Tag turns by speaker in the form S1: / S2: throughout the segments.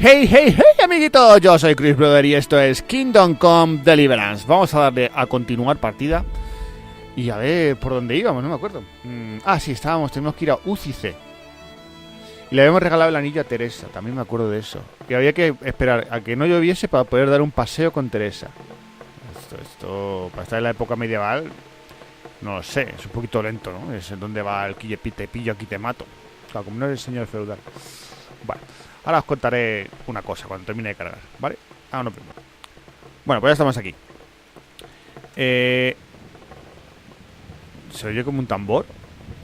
S1: Hey, hey, hey, amiguitos, yo soy Chris Brother y esto es Come Deliverance. Vamos a darle a continuar partida y a ver por dónde íbamos, no me acuerdo. Sí, teníamos que ir a Uzice. Y le habíamos regalado el anillo a Teresa, también me acuerdo de eso. Y había que esperar a que no lloviese para poder dar un paseo con Teresa. Esto para estar en la época medieval, no lo sé, es un poquito lento, ¿no? Es en donde va el te pillo, aquí te mato. Claro, como no eres el señor feudal. Vale. Ahora os contaré una cosa cuando termine de cargar, ¿vale? No primero. Bueno, pues ya estamos aquí. ¿Se oye como un tambor?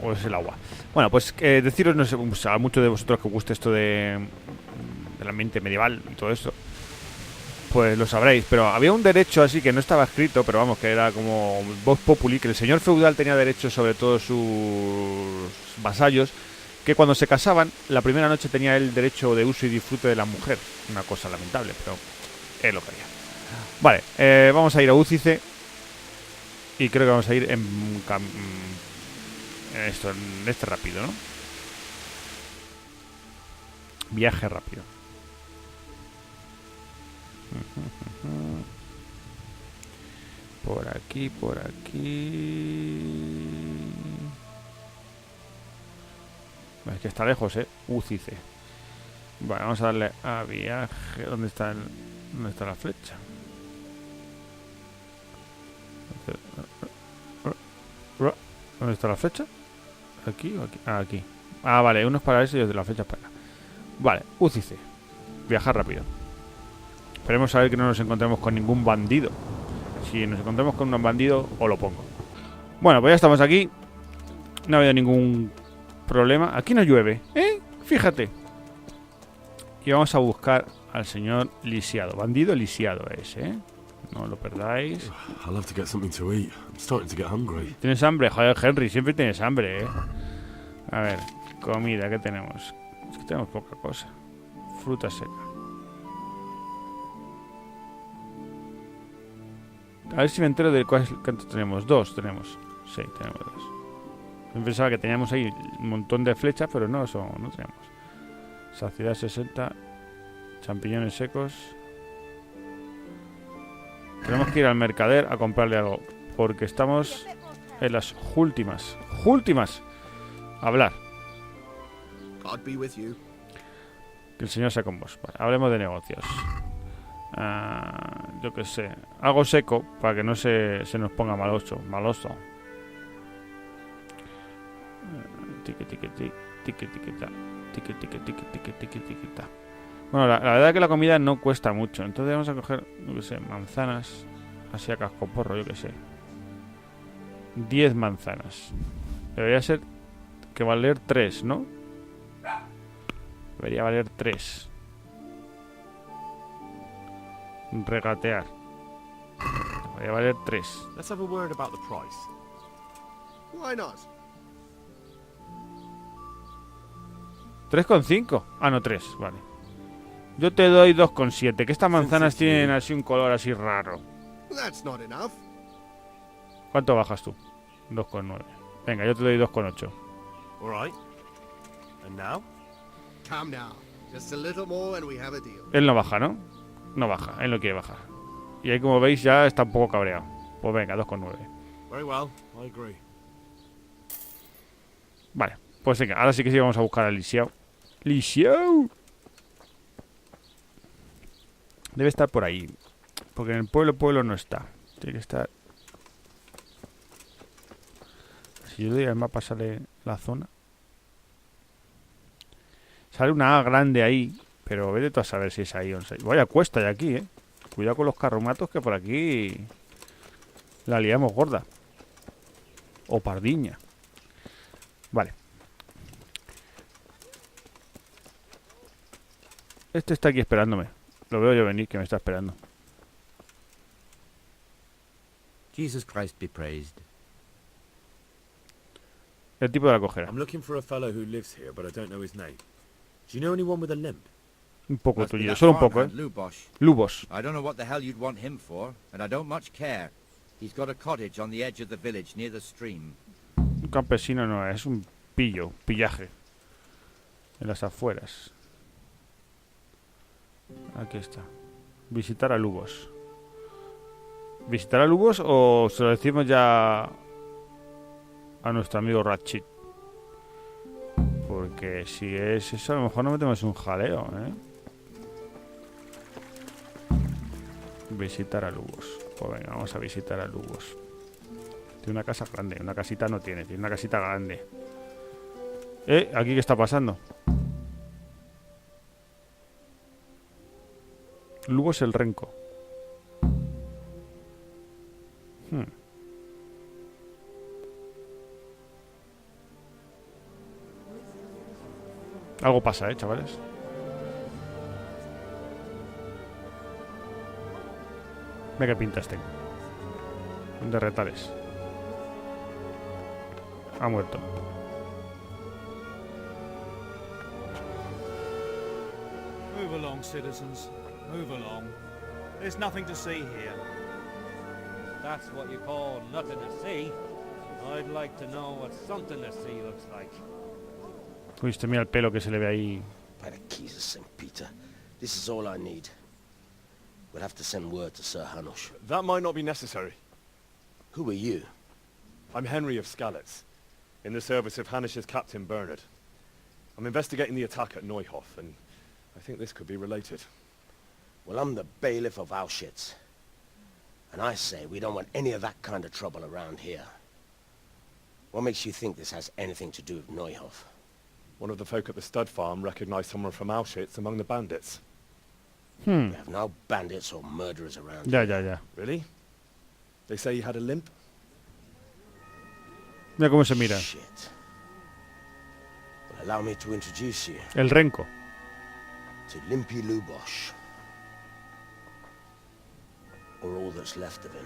S1: ¿O es el agua? Bueno, pues deciros, no sé, a muchos de vosotros que os guste esto del ambiente medieval y todo eso, pues lo sabréis. Pero había un derecho así que no estaba escrito, pero vamos, que era como vox populi, que el señor feudal tenía derecho sobre todos sus vasallos, que cuando se casaban, la primera noche tenía el derecho de uso y disfrute de la mujer. Una cosa lamentable, pero es lo que había. Vale, vamos a ir a Uzice. Y creo que vamos a ir en este rápido, ¿no? Viaje rápido. Por aquí, por aquí. Es que está lejos, Uzice. Vale, vamos a darle a viaje. ¿Dónde está la flecha? ¿Dónde está la flecha? ¿Aquí o aquí? Aquí. Vale, uno es para eso y la flecha es para acá. Vale, Uzice. Viajar rápido. Esperemos a ver que no nos encontremos con ningún bandido. Si nos encontramos con un bandido, os lo pongo. Bueno, pues ya estamos aquí. No ha habido ningún problema. Aquí no llueve, fíjate. Y vamos a buscar al señor lisiado. Bandido lisiado es, no lo perdáis. ¿Tienes hambre? Joder, Henry, siempre tienes hambre, A ver, comida, ¿qué tenemos? Es que tenemos poca cosa. Fruta seca. A ver si me entero de cuántos tenemos. Dos tenemos. Sí, tenemos dos. Yo pensaba que teníamos ahí un montón de flechas, pero no tenemos. Saciedad 60. Champiñones secos. Tenemos que ir al mercader a comprarle algo, porque estamos en las últimas. Hablar. Que el señor sea con vos. Vale, hablemos de negocios. Yo qué sé. Algo seco para que no se nos ponga maloso. Bueno, la verdad es que la comida no cuesta mucho. Entonces vamos a coger, yo qué sé, manzanas. Así a cascoporro, yo qué sé. 10 manzanas. Debería ser que valer 3, ¿no? Debería valer 3. Regatear. Debería valer 3.
S2: Let's have a word about the price. Why not?
S1: 3,5. No, 3, vale. Yo te doy 2,7. Que estas manzanas tienen así un color así raro.
S2: That's not enough.
S1: ¿Cuánto bajas tú? 2,9. Venga, yo te doy 2,8.
S2: All right. And now? Calm down. Just a little more and we have a deal.
S1: Él no baja, ¿no? No baja, él no quiere bajar. Y ahí, como veis, ya está un poco cabreado. Pues venga, 2,9.
S2: Very well, I agree.
S1: Vale, pues venga, ahora sí que sí vamos a buscar al lisiado. ¡Lisiado! Debe estar por ahí. Porque en el pueblo no está. Tiene que estar. Si yo doy al mapa sale la zona. Sale una A grande ahí. Pero vete tú a saber si es ahí o no sé. Vaya cuesta ya aquí, Cuidado con los carromatos que por aquí la liamos gorda. O pardiña. Vale. Este está aquí esperándome. Lo veo yo venir, que me está esperando.
S3: Jesus Christ be praised.
S1: El tipo de la cojera.
S4: I'm looking for a fellow who lives here, but I don't know his name. Do you know anyone with a limp?
S1: Un poco tullido, solo un poco, Lubos.
S3: I don't know what the hell you'd want him for, and I don't much care. He's got a cottage on the edge of the village near the stream.
S1: Un campesino no es, un pillaje. En las afueras. Aquí está. Visitar a Lubos. ¿Visitar a Lubos o se lo decimos ya a nuestro amigo Ratchet? Porque si es eso, a lo mejor nos metemos un jaleo, ¿eh? Visitar a Lubos. Pues venga, vamos a visitar a Lubos. Tiene una casa grande. Una casita no tiene. Tiene una casita grande. ¿Aquí qué está pasando? Lubos el Renco. Algo pasa, chavales. Ve qué pintas tengo. De retales. Ha muerto.
S5: Move along, citizens. Move along. There's nothing to see here.
S6: That's what you call nothing to see. I'd like to know what something to see looks like.
S1: Uy, este mira el pelo que se le ve ahí.
S7: By the keys of St. Peter, this is all I need. We'll have to send word to Sir Hanush.
S2: That might not be necessary.
S7: Who are you?
S2: I'm Henry of Skalitz, in the service of Hanush's Captain Bernard. I'm investigating the attack at Neuhof, and I think this could be related.
S7: Well, I'm the bailiff of Auschwitz. And I say we don't want any of that kind of trouble around here. What makes you think this has anything to do with Neuhof?
S2: One of the folk at the stud farm recognized someone from Auschwitz among the bandits.
S7: We have no bandits or murderers around
S1: Ya,
S7: here.
S1: ya, ya.
S2: Really? They say he had a limp?
S1: Mira cómo se mira.
S7: Shit. Well, allow me to introduce you
S1: El Renco.
S7: to Limpy Lubosh. Or all that's left of him.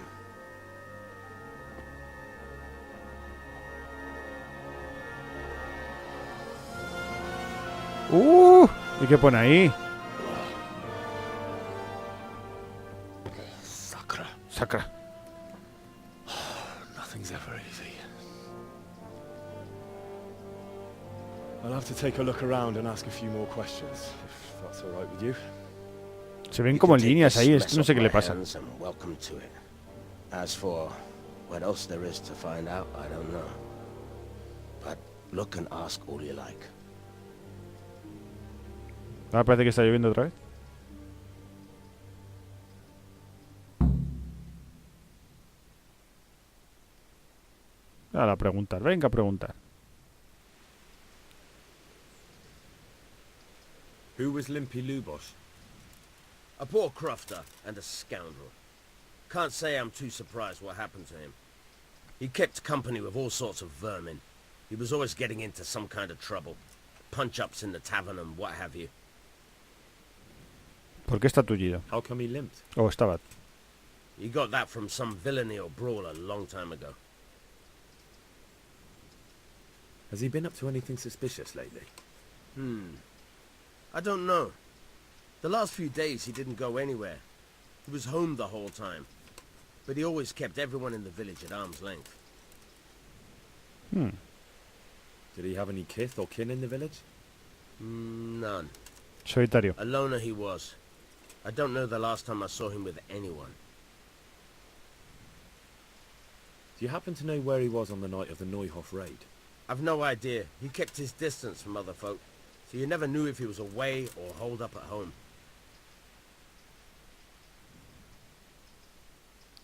S1: ¿Y qué pone ahí?
S2: Sakra.
S1: Sacra.
S2: Nothing's ever easy. I'll have to take a look around and ask a few more questions, if that's all right with you.
S1: Se ven como líneas ahí, es que no sé qué le pasa.
S7: Welcome to it. As for what else there is to find out, I don't know. But look and ask all you like.
S1: Ahora parece que está lloviendo otra vez. Ahora a preguntar, venga a preguntar.
S4: Who was Limpy Lubosh?
S7: A poor crofter and a scoundrel. Can't say I'm too surprised what happened to him. He kept company with all sorts of vermin. He was always getting into some kind of trouble. Punch-ups in the tavern and what have you.
S1: ¿Por qué está tullido?
S4: How come he limped?
S1: ¿O estaba?
S7: He got that from some villainy or brawl a long time ago.
S4: Has he been up to anything suspicious lately?
S7: I don't know. The last few days he didn't go anywhere. He was home the whole time. But he always kept everyone in the village at arm's length.
S4: Did he have any kith or kin in the village?
S7: None.
S1: Solitario.
S7: A loner he was. I don't know the last time I saw him with anyone.
S4: Do you happen to know where he was on the night of the Neuhof raid?
S7: I've no idea. He kept his distance from other folk, so you never knew if he was away or holed up at home.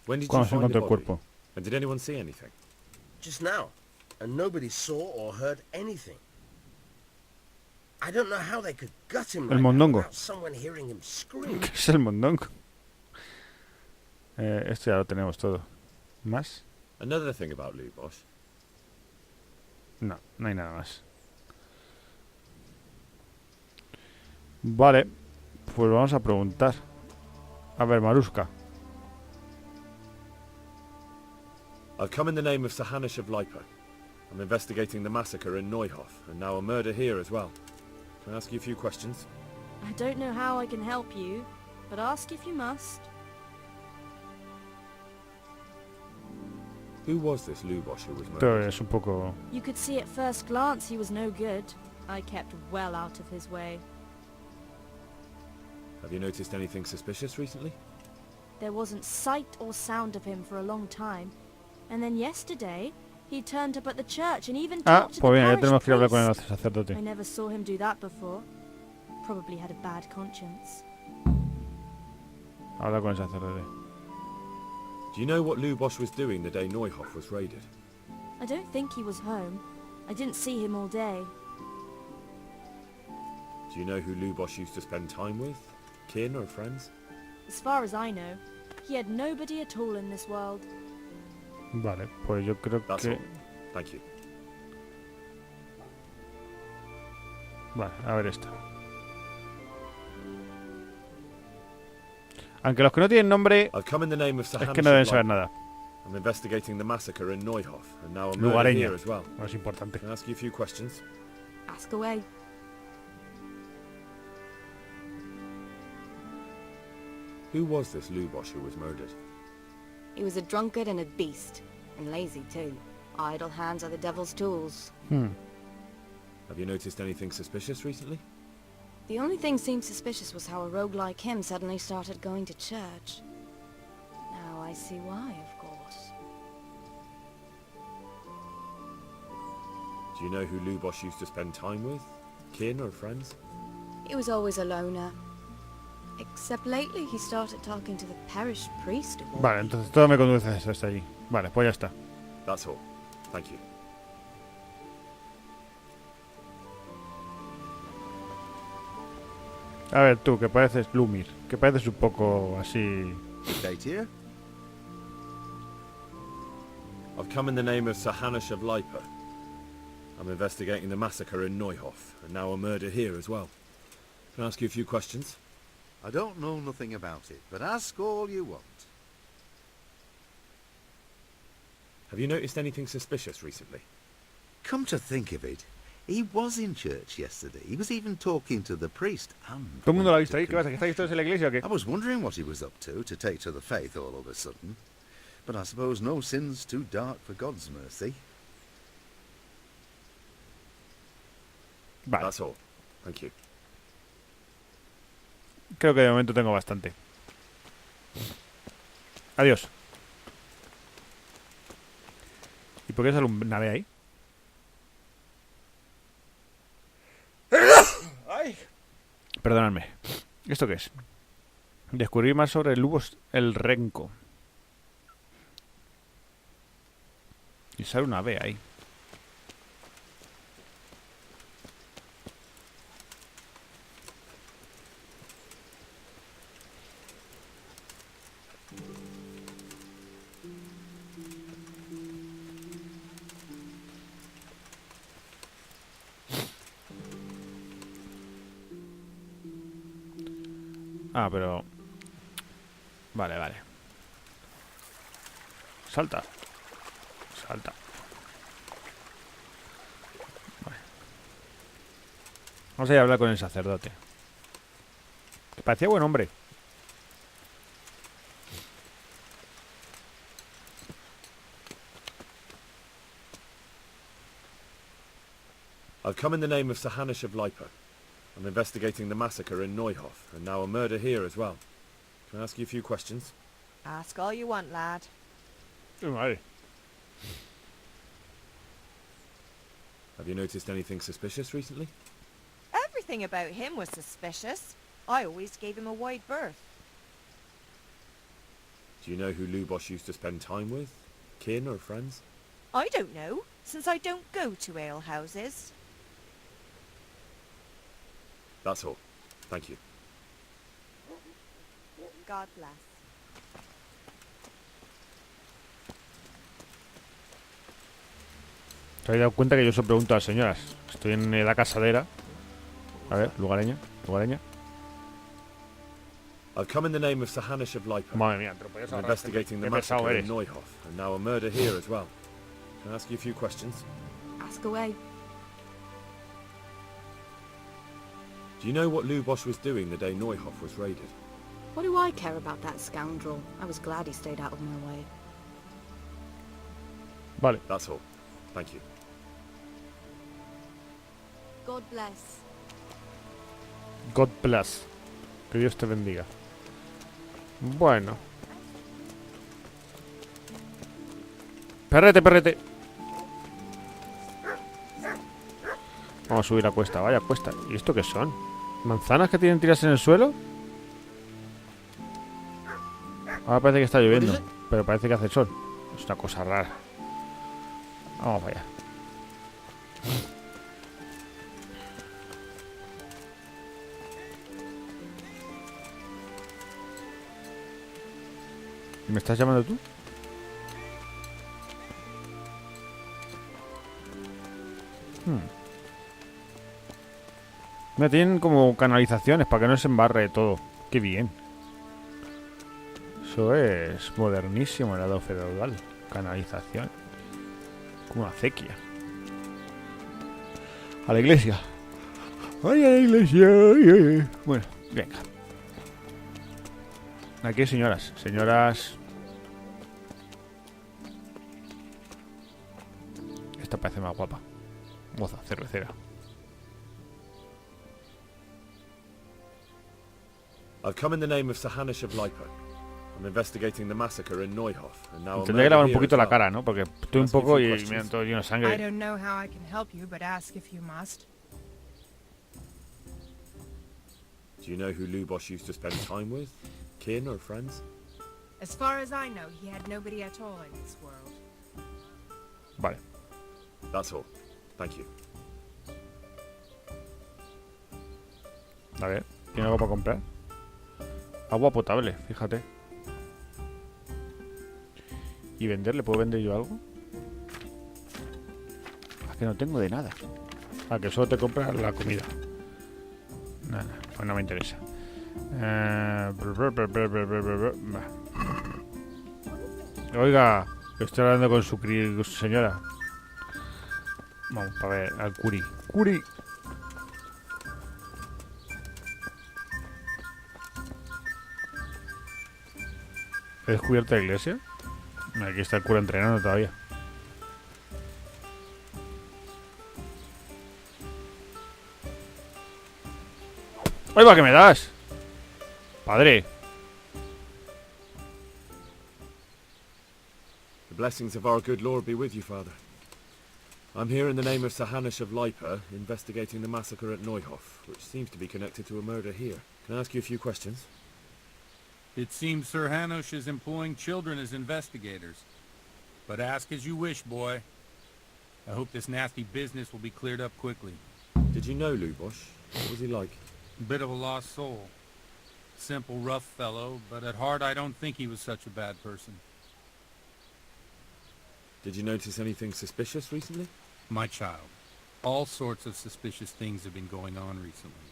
S4: When did you
S1: Cuando se
S4: find the
S1: encontró el
S4: body?
S1: cuerpo.
S4: And did anyone see anything?
S7: Just now. And nobody saw or heard anything. I don't know how they could gut him
S1: El
S7: like that
S1: mondongo.
S7: without someone hearing him scream.
S1: ¿Qué es el mondongo? Esto ya lo tenemos todo. ¿Más?
S4: Another thing about Lubosh.
S1: No, no hay nada más. Vale, pues vamos a preguntar. A ver, Maruska.
S4: I've come in the name of Sir Hanush of Lipa. I'm investigating the massacre in Neuhof, and now a murder here as well. Can I ask you a few questions?
S8: I don't know how I can help you, but ask if you must.
S4: Who was this Lubosh who was
S1: Esto
S4: murdered?
S1: es un poco...
S8: You could see at first glance he was no good. I kept well out of his way.
S4: Have you noticed anything suspicious recently?
S8: There wasn't sight or sound of him for a long time. And then yesterday, he turned up at the church and even
S1: Ah,
S8: talked to
S1: pues
S8: the
S1: bien, ya
S8: parish
S1: tenemos que ir a hablar con el
S8: priest.
S1: sacerdote.
S8: I never saw him do that before. Probably had a bad conscience.
S1: Habla con el sacerdote.
S4: Do you know what Lubosch was doing the day Neuhof was raided?
S8: I don't think he was home. I didn't see him all day.
S4: Do you know who Lubosch used to spend time with? Kin or friends?
S8: As far as I know, he had nobody at all in this world.
S1: Vale, pues yo creo
S4: That's
S1: que...
S4: all. Thank you.
S1: Vale, a ver esto. Aunque los que no tienen nombre
S4: I've come in the name of
S1: es
S4: Sahanish
S1: que no deben
S4: of
S1: saber
S4: Light.
S1: nada.
S4: I'm investigating the massacre in Neuhof, and now a murder
S1: Lugareña,
S4: here as well.
S1: no es importante.
S4: Can I ask you a few questions?
S8: Ask away.
S4: Who was this Lubosch who was murdered?
S9: He was a drunkard and a beast, and lazy too. Idle hands are the devil's tools.
S4: Have you noticed anything suspicious recently?
S9: The only thing seemed suspicious was how a rogue like him suddenly started going to church. Now I see why, of course.
S4: Do you know who Lubosch used to spend time with? Kin or friends?
S9: He was always a loner. Except lately he started talking to the parish priest of all
S1: Vale,
S9: people.
S1: entonces todo me conduce hasta allí. Vale, pues ya está.
S4: That's all. Thank you.
S1: A ver tú, que pareces Lumir, que pareces un poco así...
S10: Date here?
S4: I've come in the name of Sahanish of Lipa. I'm investigating the massacre in Neuhof, and now a murder here as well. Can I ask you a few questions?
S10: I don't know nothing about it, but ask all you want.
S4: Have you noticed anything suspicious recently?
S10: Come to think of it, he was in church yesterday. He was even talking to the priest. And
S1: ¿Todo el mundo lo ha visto ahí? ¿Qué pasa? ¿Que estáis todos en la iglesia o qué?
S10: I was wondering what he was up to take to the faith all of a sudden. But I suppose no sin's too dark for God's mercy.
S1: Vale,
S4: That's all. Thank you.
S1: creo que de momento tengo bastante. Adiós. ¿Y por qué sale un nave ahí? Perdonadme. ¿Esto qué es? Descubrir más sobre el Lubos el Renco. Y sale una B ahí. Ah, pero... Vale, vale. Salta. Salta. Vale. Vamos a ir a hablar con el sacerdote. Que parecía buen hombre.
S4: I've come in the name of Sahanish of Lipa. I'm investigating the massacre in Neuhof, and now a murder here as well. Can I ask you a few questions?
S11: Ask all you want, lad.
S1: Vale.
S4: Have you noticed anything suspicious recently?
S11: Everything about him was suspicious. I always gave him a wide berth.
S4: Do you know who Lubosch used to spend time with? Kin or friends?
S11: I don't know, since I don't go to alehouses.
S4: That's all. Thank you.
S11: God bless.
S1: ¿Te habéis dado cuenta que yo se pregunto a las señoras? Estoy en la casadera. A ver, lugareña, lugareña.
S4: I've come in the name of Sahanish of Lipa.
S1: Madre mía, pero podías
S4: I'm
S1: hablar.
S4: investigating the
S1: Qué pesado
S4: massacre
S1: eres.
S4: in Neuhof, and now a murder here as well. Can I ask you a few questions?
S9: Ask away.
S4: Do you know what Lubosch was doing the day Neuhof was raided?
S9: What do I care about that scoundrel? I was glad he stayed out of my way.
S1: Vale.
S4: That's all. Thank you.
S9: God bless.
S1: God bless. Que Dios te bendiga. Bueno. Perrete, perrete. Vamos a subir la cuesta. Vaya cuesta. ¿Y esto qué son? ¿Manzanas que tienen tiras en el suelo? Ahora parece que está lloviendo. Pero parece que hace sol. Es una cosa rara. Vamos para allá. ¿Me estás llamando tú? Me tienen como canalizaciones para que no se embarre todo. Qué bien. Eso es modernísimo, el lado feudal. Canalización. Como una acequia. A la iglesia. ¡Ay, a la iglesia! Ay. Bueno, venga. Aquí hay señoras. Señoras. Esta parece más guapa. Moza, cervecera.
S4: I've come in the name of Sahanish of Lipa. I'm investigating the massacre in Neuhof, and now I'm
S1: Tendré que lavar un
S4: here
S1: poquito
S4: as
S1: la
S4: well.
S1: cara, ¿no? Porque estoy un poco y me todo lleno de
S12: I
S1: sangre.
S12: don't know how I can help you, but ask if you must.
S4: Do you know who Lubosh used to spend time with? Kin or friends?
S12: As far as I know, he had nobody at all in this world.
S1: Vale.
S4: That's all. Thank you.
S1: A ver, ¿tiene algo para comprar? Agua potable, fíjate. ¿Y venderle? ¿Puedo vender yo algo? Es que no tengo de nada. Ah, que solo te compras la comida. Nada, pues no me interesa. Oiga, estoy hablando con su señora. Vamos a ver, al curi. ¡Curi! ¿He descubierto la iglesia? Aquí está el cura entrenando todavía. ¡Ahí va que me das! Padre.
S4: The blessings of our good Lord be with you, Father. I'm here in the name of Sahanish of Lipa, investigating the massacre at Neuhof, which seems to be connected to a murder here. Can I ask you a few questions?
S13: It seems Sir Hanush is employing children as investigators. But ask as you wish, boy. I hope this nasty business will be cleared up quickly.
S4: Did you know Lubosh? What was he like?
S13: A bit of a lost soul. Simple, rough fellow, but at heart I don't think he was such a bad person.
S4: Did you notice anything suspicious recently?
S13: My child, all sorts of suspicious things have been going on recently.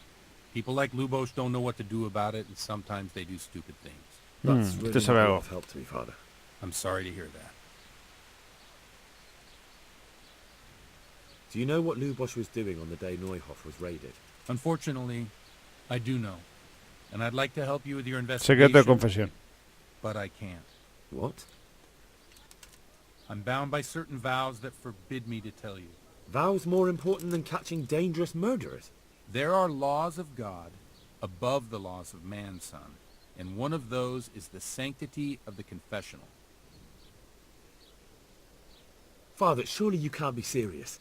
S13: People like Lubosh don't know what to do about it, and sometimes they do stupid things.
S4: That's really not a lot of help to me, Father.
S13: I'm sorry to hear that.
S4: Do you know what Lubosh was doing on the day Neuhof was raided?
S13: Unfortunately, I do know. And I'd like to help you with your investigation.
S1: Secreto de confesión.
S13: But I can't.
S4: What?
S13: I'm bound by certain vows that forbid me to tell you.
S4: Vows more important than catching dangerous murderers?
S13: There are laws of God above the laws of man, son. And one of those is the sanctity of the confessional.
S4: Father, surely you can't be serious.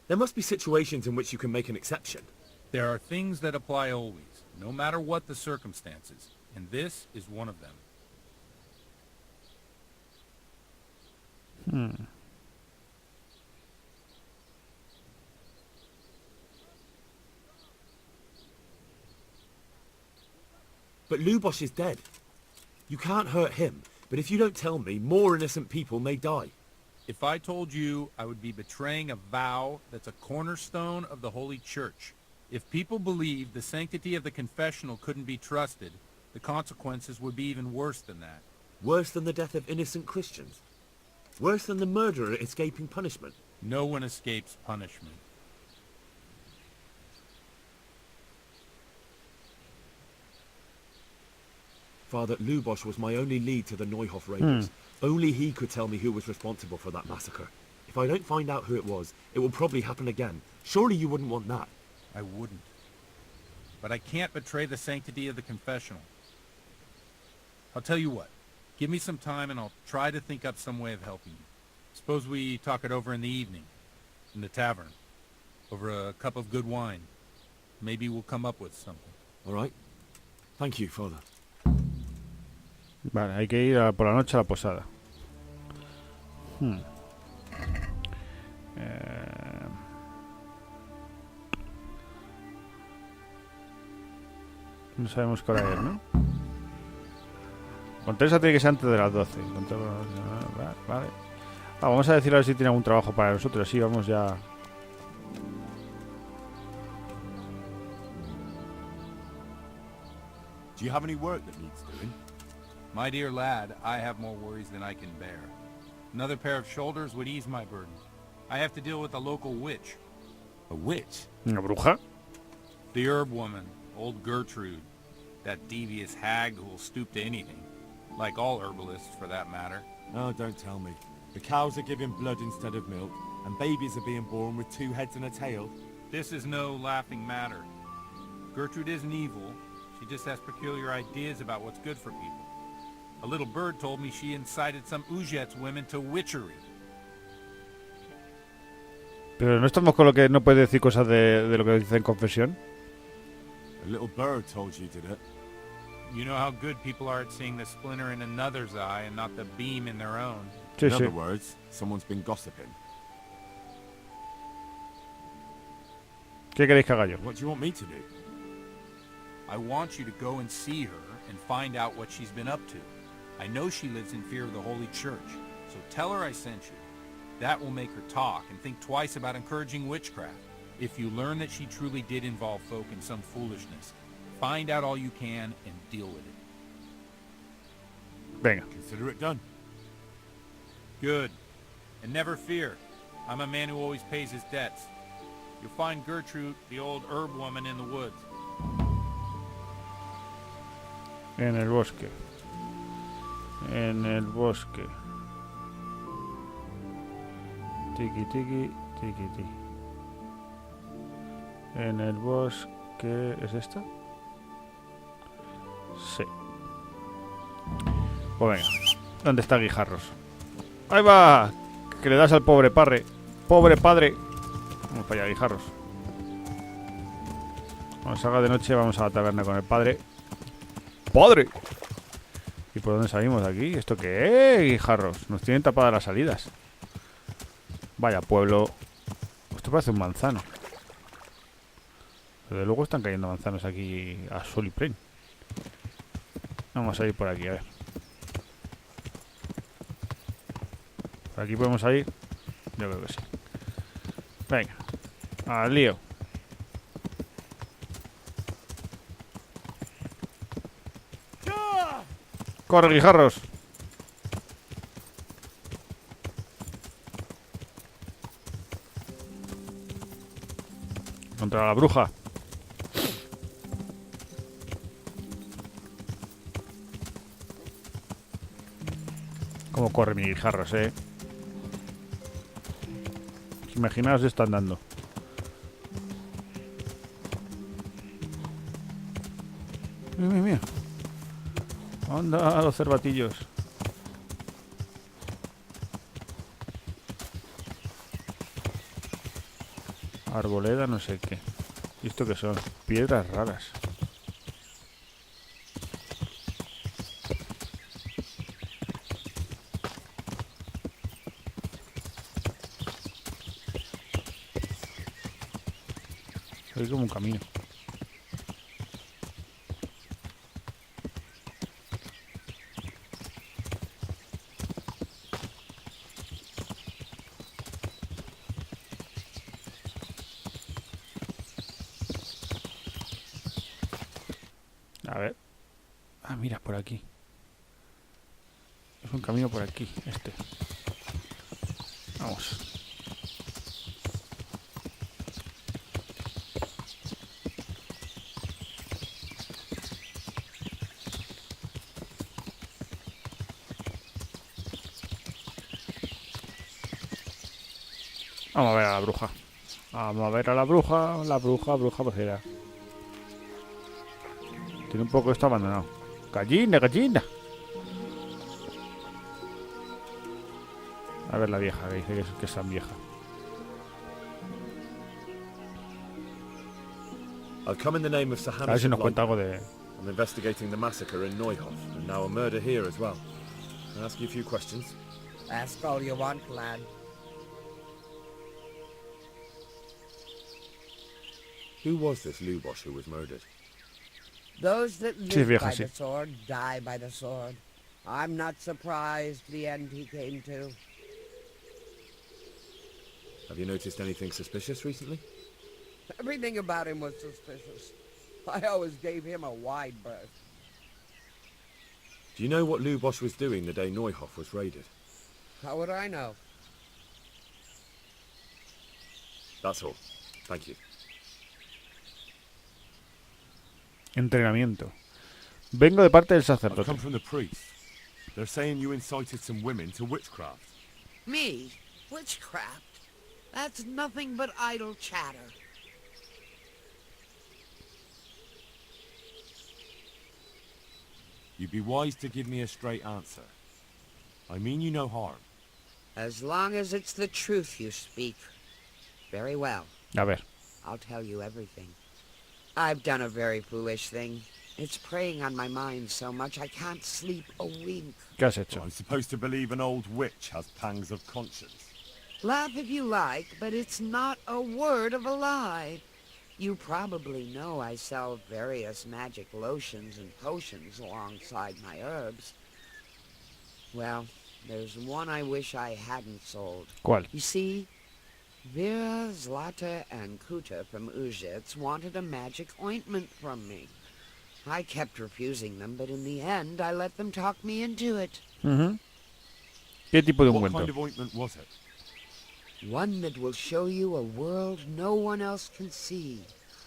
S4: There must be situations in which you can make an exception.
S13: There are things that apply always, no matter what the circumstances. And this is one of them.
S4: But Lubosh is dead. You can't hurt him, but if you don't tell me, more innocent people may die.
S13: If I told you, I would be betraying a vow that's a cornerstone of the Holy Church. If people believed the sanctity of the confessional couldn't be trusted, the consequences would be even worse than that.
S4: Worse than the death of innocent Christians? Worse than the murderer escaping punishment?
S13: No one escapes punishment.
S4: Father, Lubosh was my only lead to the Neuhof raiders. Only he could tell me who was responsible for that massacre. If I don't find out who it was, it will probably happen again. Surely you wouldn't want that.
S13: I wouldn't. but I can't betray the sanctity of the confessional. I'll tell you what. Give me some time and I'll try to think up some way of helping you. Suppose we talk it over in the evening, in the tavern, over a cup of good wine. Maybe we'll come up with something.
S4: All right. Thank you, Father.
S1: Vale, hay que ir por la noche a la posada. No sabemos qué hora es, ¿no? Con Teresa tiene que ser antes de las 12. Vale. Vamos a decirle a ver si tiene algún trabajo para nosotros. Sí, vamos ya.
S13: Do you have any work that needs doing? My dear lad, I have more worries than I can bear. Another pair of shoulders would ease my burden. I have to deal with a local witch.
S4: A witch?
S1: ¿Una bruja?
S13: The herb woman, old Gertrude. That devious hag who will stoop to anything. Like all herbalists, for that matter.
S4: Oh, don't tell me. The cows are giving blood instead of milk, and babies are being born with 2 heads and a tail.
S13: This is no laughing matter. Gertrude isn't evil. She just has peculiar ideas about what's good for people. A little bird told me she incited some Uzice women to witchery.
S1: Pero no estamos con lo que no puede decir cosas de lo que dice en confesión.
S4: A little bird told you, did it?
S13: You know how good people are at seeing the splinter in another's eye and not the beam in their own.
S1: Sí,
S4: in
S1: sí.
S4: other words, someone's been gossiping.
S1: ¿Qué queréis que haga yo?
S4: What do you want me to do?
S13: I want you to go and see her and find out what she's been up to. I know she lives in fear of the Holy Church, so tell her I sent you. That will make her talk and think twice about encouraging witchcraft. If you learn that she truly did involve folk in some foolishness, find out all you can and deal with it.
S1: Venga.
S4: Consider it done.
S13: Good. And never fear. I'm a man who always pays his debts. You'll find Gertrude, the old herb woman, in the woods.
S1: En el bosque. En el bosque. Tiki, tiki, tiki, tiki. En el bosque... ¿Es esta? Sí. Pues venga. ¿Dónde está Guijarros? ¡Ahí va! Que le das al pobre padre. ¡Pobre padre! Vamos para allá, Guijarros. Cuando salga de noche vamos a la taberna con el padre. ¡Padre! ¿Y por dónde salimos de aquí? ¿Esto qué es, Guijarros? Nos tienen tapadas las salidas. Vaya pueblo. Esto parece un manzano. Desde luego están cayendo manzanos aquí a sol y pleno. Vamos a ir por aquí, a ver. ¿Por aquí podemos salir? Yo creo que sí. Venga. Al lío. ¡Corre, Guijarros! Contra la bruja. Cómo corre mi Guijarros, Imaginaos esto andando. Mira, mira, mira. Anda, los cervatillos. Arboleda, no sé qué. ¿Y esto qué son? Piedras raras. Hay como un camino. A ver. Ah, mira, por aquí. Es un camino por aquí, este. Vamos. Vamos a ver a la bruja. Vamos a ver a la bruja, bruja, brujera. Tiene un poco esto abandonado. Gallina, gallina. A ver la vieja, que dice que es tan vieja.
S4: I've come in the name of
S1: A ver
S4: Sahanish
S1: si
S4: of
S1: nos cuenta
S4: Light.
S1: algo de...
S4: I'm investigating the massacre in Neuhof, and now a murder here as well. Can I ask you a few questions?
S14: Ask all you want, lad.
S4: Who was this Lubosh who was murdered?
S14: Those that
S1: Sí,
S14: live
S1: vieja,
S14: by
S1: sí.
S14: the sword die by the sword. I'm not surprised the end he came to.
S4: Have you noticed anything suspicious recently?
S14: Everything about him was suspicious. I always gave him a wide berth.
S4: Do you know what Lubosh was doing the day Neuhof was raided?
S14: How would I know?
S4: That's all. Thank you.
S1: Entrenamiento. Vengo de parte del
S4: I've
S1: sacerdote.
S4: come from the priest. They're saying you incited some women to witchcraft.
S14: Me? Witchcraft? That's nothing but idle chatter.
S4: You'd be wise to give me a straight answer. I mean you no harm.
S14: As long as it's the truth you speak. Very well.
S1: A ver.
S14: I'll tell you everything. I've done a very foolish thing. It's preying on my mind so much I can't sleep a wink.
S1: ¿Qué has hecho?
S4: I'm supposed to believe an old witch has pangs of conscience.
S14: Laugh if you like, but it's not a word of a lie. You probably know I sell various magic lotions and potions alongside my herbs. Well, there's one I wish I hadn't sold.
S1: ¿Cuál?
S14: You see, Vera, Zlata, and Kuta from Uzice wanted a magic ointment from me. I kept refusing them, but in the end, I let them talk me into it.
S1: ¿Qué tipo de
S4: What
S1: ungüento?
S4: kind of ointment was it?
S14: One that will show you a world no one else can see.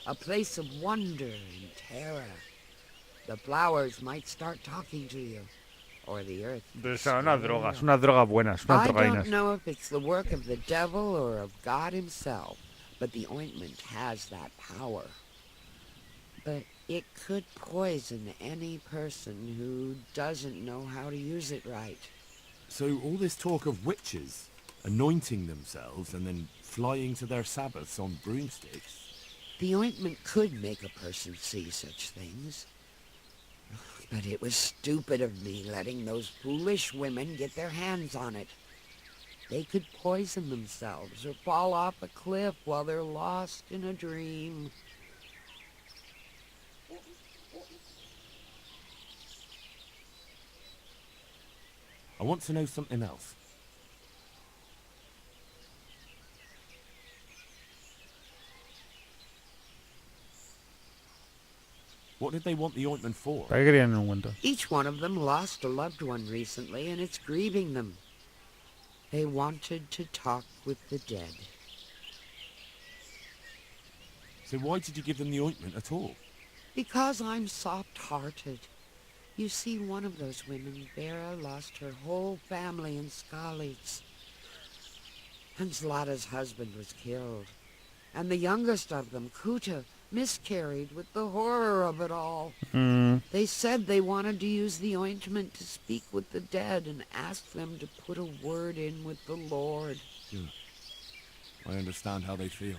S14: A place of wonder and terror. The flowers might start talking to you. Or the earth.
S1: Son unas drogas buenas, unas
S14: I
S1: drogainas.
S14: don't know if it's the work of the devil or of God himself, but the ointment has that power. But it could poison any person who doesn't know how to use it right.
S4: So all this talk of witches anointing themselves and then flying to their sabbaths on broomsticks.
S14: The ointment could make a person see such things. But it was stupid of me letting those foolish women get their hands on it. They could poison themselves or fall off a cliff while they're lost in a dream.
S4: I want to know something else. What did they want the ointment for?
S1: ¿Para qué querían el ungüento?
S14: Each one of them lost a loved one recently, and it's grieving them. They wanted to talk with the dead.
S4: So why did you give them the ointment at all?
S14: Because I'm soft-hearted. You see, one of those women, Vera, lost her whole family in Skalitz. And Zlata's husband was killed. And the youngest of them, Kuta, miscarried with the horror of it all. They said they wanted to use the ointment to speak with the dead and ask them to put a word in with the Lord.
S4: I understand how they feel.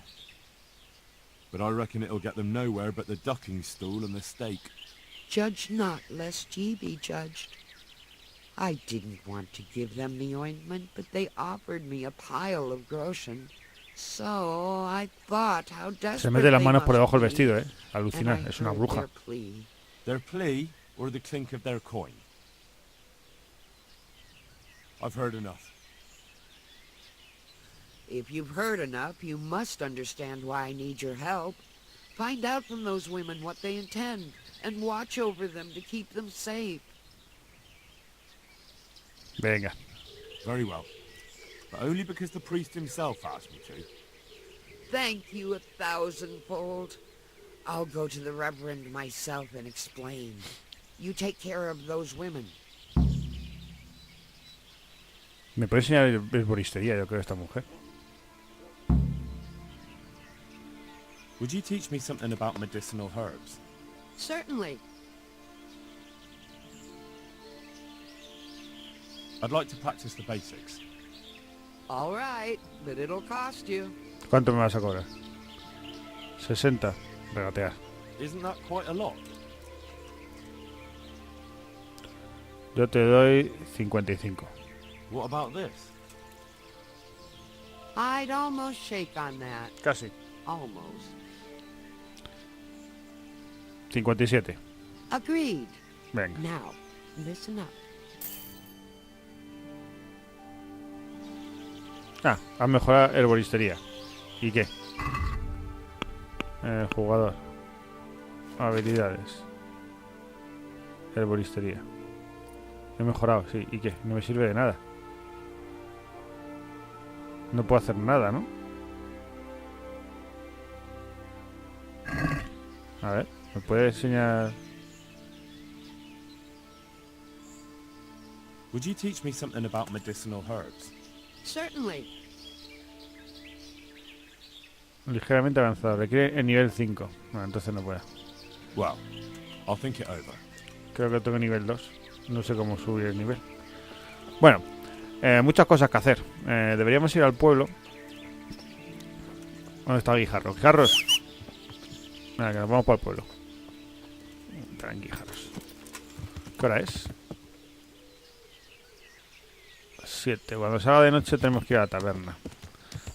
S4: But I reckon it'll get them nowhere but the ducking stool and the stake.
S14: Judge not, lest ye be judged. I didn't want to give them the ointment, but they offered me a pile of groschen. So I thought how desperate
S1: Se mete las
S14: they
S1: manos por
S14: must
S1: debajo del
S14: be,
S1: vestido,
S14: and
S1: Alucina,
S14: I
S1: es una
S14: heard
S1: bruja.
S14: their plea.
S4: Their plea or the clink of their coin? I've heard enough.
S14: If you've heard enough, you must understand why I need your help. Find out from those women what they intend, and watch over them to keep them safe.
S1: Venga.
S4: Very well. But only because the priest himself asked me to.
S14: Thank you 1,000-fold. I'll go to the Reverend myself and explain. You take care of those women.
S1: Me puede enseñar herboristería, yo creo, esta mujer.
S4: Would you teach me something about medicinal herbs?
S14: Certainly.
S2: I'd like to practice the basics.
S14: All right, but it'll cost you.
S1: ¿Cuánto me vas a cobrar? 60. Regatear.
S2: Isn't that quite a lot?
S1: Yo te doy 55.
S2: What about this?
S14: I'd almost shake on that.
S1: Casi.
S14: Almost.
S1: 57.
S14: Agreed.
S1: Venga.
S14: Now, listen up.
S1: Ah, has mejorado herboristería. ¿Y qué? Jugador. Habilidades. Herboristería. He mejorado, sí. ¿Y qué? No me sirve de nada. No puedo hacer nada, ¿no? A ver, ¿me puede enseñar?
S2: Would you teach me something about medicinal herbs?
S14: Certainly.
S1: Ligeramente avanzado. Requiere el nivel 5. No, entonces no puedo.
S2: Well, I'll think it over.
S1: Creo que tengo nivel 2. No sé cómo subir el nivel. Bueno, muchas cosas que hacer. Deberíamos ir al pueblo. ¿Dónde está Guijarros? ¡Guijarros! Nada, que nos vamos para el pueblo. Traen Guijarros. ¿Qué hora es? 7. Cuando salga de noche tenemos que ir a la taberna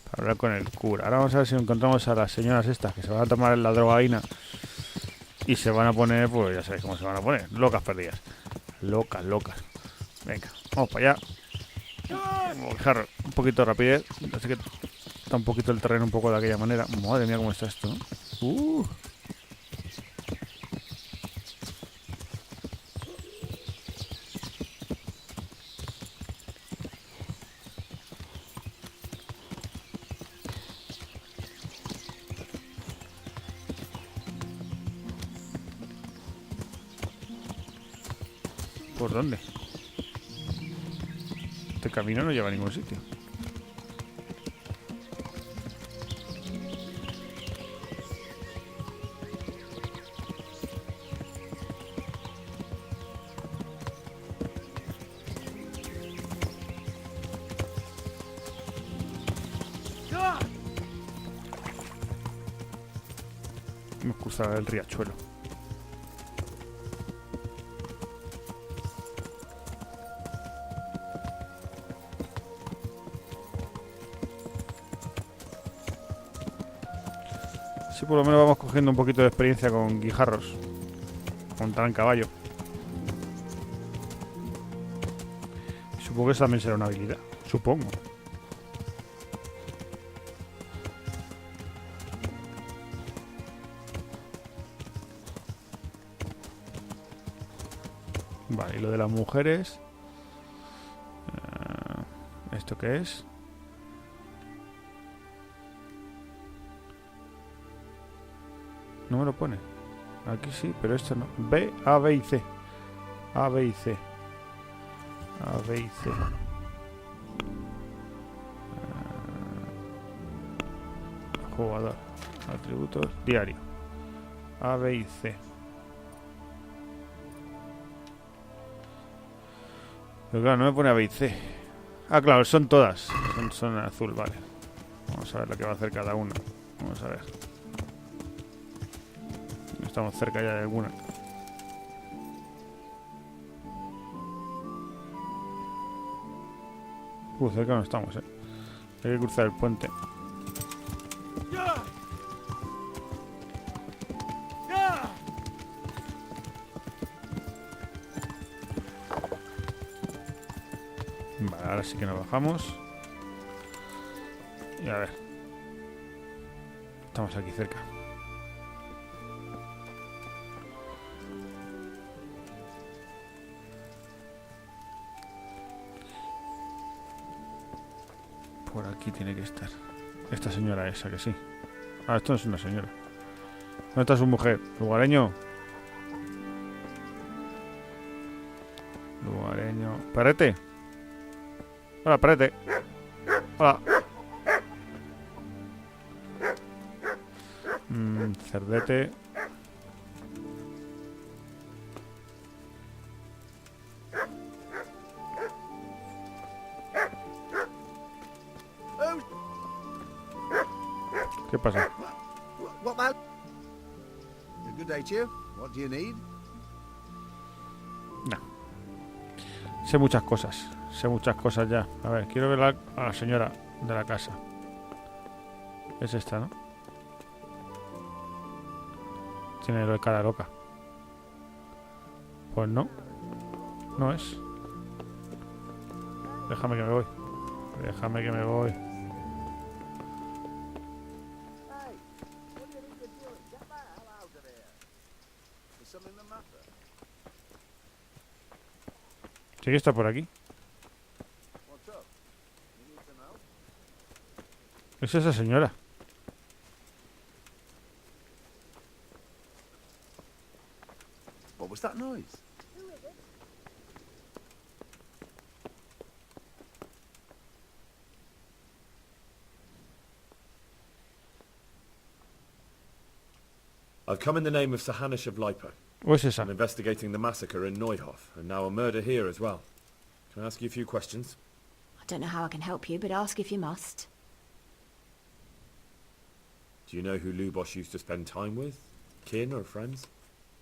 S1: para hablar con el cura. Ahora vamos a ver si encontramos a las señoras estas que se van a tomar la drogaína y se van a poner, pues ya sabéis cómo se van a poner, locas perdidas. Locas, locas. Venga, vamos para allá. Vamos a dejar un poquito de rapidez. Así que está un poquito el terreno un poco de aquella manera. Madre mía, cómo está esto, ¿no? ¿Por dónde? Este camino no lleva a ningún sitio. Hemos cruzado el riachuelo. Sí, por lo menos vamos cogiendo un poquito de experiencia con Guijarros. Montar en caballo. Supongo que eso también será una habilidad. Supongo. Vale, y lo de las mujeres. ¿Esto qué es? No me lo pone. Aquí sí, pero esto no. B, A, B y C. A, B y C. A, B y C. Jugador. Atributos. Diario. A, B y C. Pero claro, no me pone A, B y C. Ah, claro, son todas. Son azul, vale. Vamos a ver lo que va a hacer cada una. Vamos a ver. Estamos cerca ya de alguna. Cerca no estamos, Hay que cruzar el puente. Vale, ahora sí que nos bajamos. Y a ver. Estamos aquí cerca. Por aquí tiene que estar. Esta señora esa, que sí. Ah, esto no es una señora. ¿Dónde está su mujer? Lugareño. Lugareño. Perrete. Hola, perrete. Hola. Cerdete. ¿Qué pasa?
S10: What, man? A good day to you. What do you need?
S1: No. Sé muchas cosas. Sé muchas cosas ya. A ver, quiero ver a la señora de la casa. Es esta, ¿no? Tiene cara loca. Pues no. No es. Déjame que me voy. Déjame que me voy. Sí que está por aquí. Es esa señora.
S10: What was that noise?
S4: I've come in the name of Sahanish of Lipa.
S1: ¿O es esa?
S4: I'm investigating the massacre in Neuhof, and now a murder here as well. Can I ask you a few questions?
S15: I don't know how I can help you, but ask if you must.
S4: Do you know who Lubos used to spend time with? Kin or friends?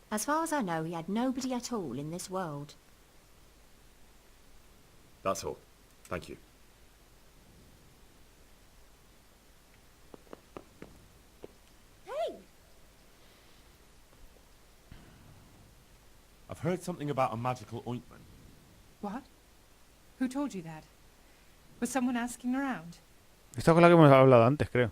S15: As far as I know, he had nobody at all in this world.
S4: That's all. Thank you.
S11: Hey!
S2: I've heard something about a magical ointment.
S12: What? Who told you that? Was someone asking around?
S1: Esta con la que hemos hablado antes, creo.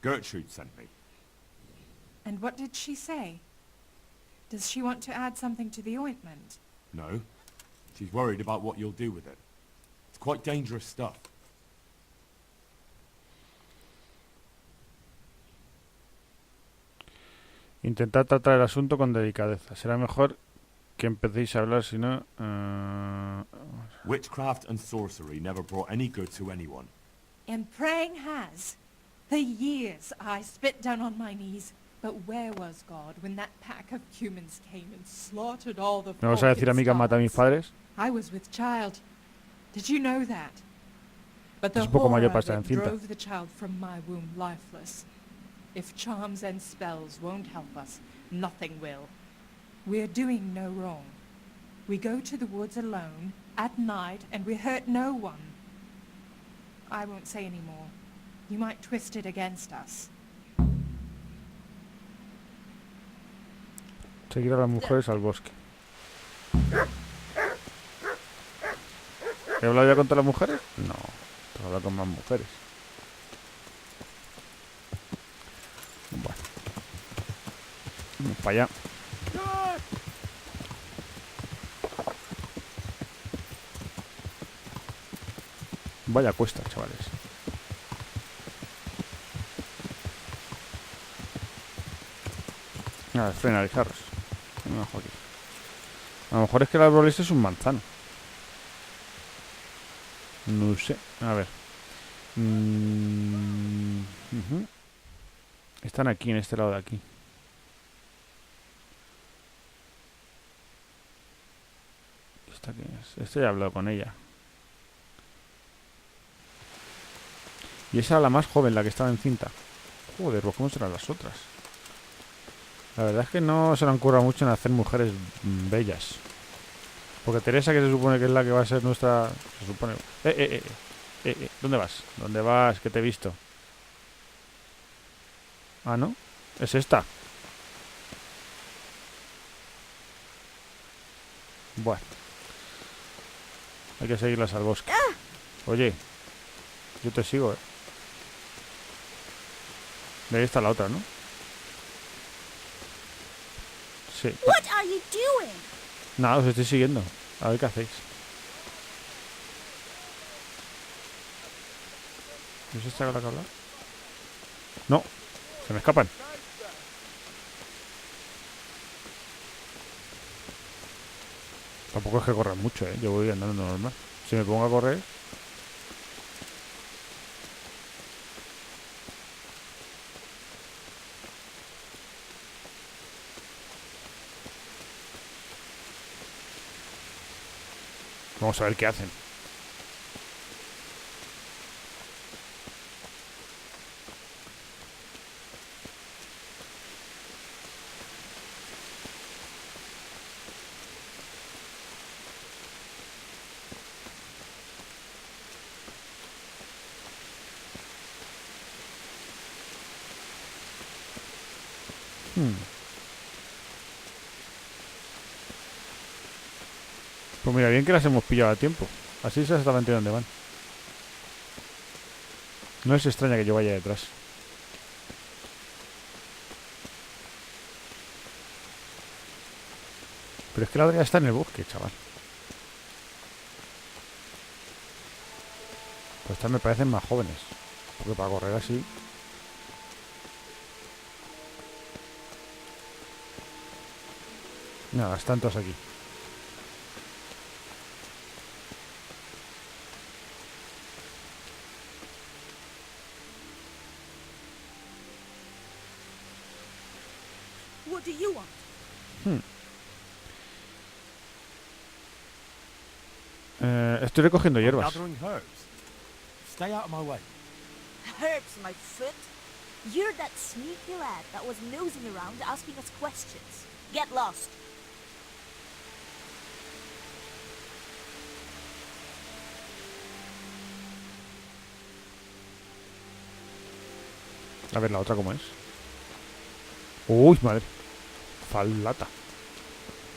S2: Gertrude sent me.
S12: And what did she say? Does she want to add something to the ointment?
S2: No. She's worried about what you'll do with it. It's quite dangerous stuff.
S1: Intentad tratar el asunto con delicadeza. Será mejor que empecéis a hablar, si no...
S2: Witchcraft and sorcery never brought any good to anyone.
S12: And praying has. For years I spit down on my knees. But where was God when that pack of humans came and slaughtered all the
S1: ¿Me vas a decir a mí que han matado a mis padres?
S12: I was with child. Did you know that? But the
S1: Es un poco mayor para
S12: horror
S1: estar
S12: that
S1: encinta.
S12: drove the child from my womb lifeless. If charms and spells won't help us, nothing will. We're doing no wrong. We go to the woods alone, at night, and we hurt no one. I won't say any more. You might twist it against us.
S1: Seguir a las mujeres al bosque. ¿He hablado ya con todas las mujeres? No, tengo que hablar con más mujeres. Bueno. Vamos para allá. Vaya cuesta, chavales. A ver, frena, guijarros. Aquí. A lo mejor es que el árbol este es un manzano. No sé. A ver. Están aquí, en este lado de aquí. ¿Esta qué es? Este ya he hablado con ella. Y esa era la más joven, la que estaba encinta. Joder, pues ¿cómo serán las otras? La verdad es que no se le han currado mucho en hacer mujeres bellas. Porque Teresa, que se supone que es la que va a ser nuestra... Se supone... ¿Dónde vas? ¿Dónde vas? Que te he visto. Ah, ¿no? Es esta. Bueno. Hay que seguirlas al bosque. Oye. Yo te sigo, De ahí está la otra, ¿no? Sí.
S8: What are you doing?
S1: Nada, os estoy siguiendo. A ver qué hacéis. ¿No es esta con la que hablar? No. Se me escapan. Tampoco es que corran mucho, Yo voy andando normal. Si me pongo a correr... Vamos a ver qué hacen. Pues mira, bien que las hemos pillado a tiempo. Así se saben de dónde van. No es extraña que yo vaya detrás. Pero es que la otra ya está en el bosque, chaval. Pues estas me parecen más jóvenes. Porque para correr así... Nada, están todos aquí.
S16: What do you want?
S1: Estoy recogiendo hierbas.
S16: Gathering herbs. Stay out of my way. Herbs, my foot?
S8: You're that sneaky lad that was nosing around asking us questions. Get lost.
S1: A ver la otra cómo es. Uy, madre. Falata.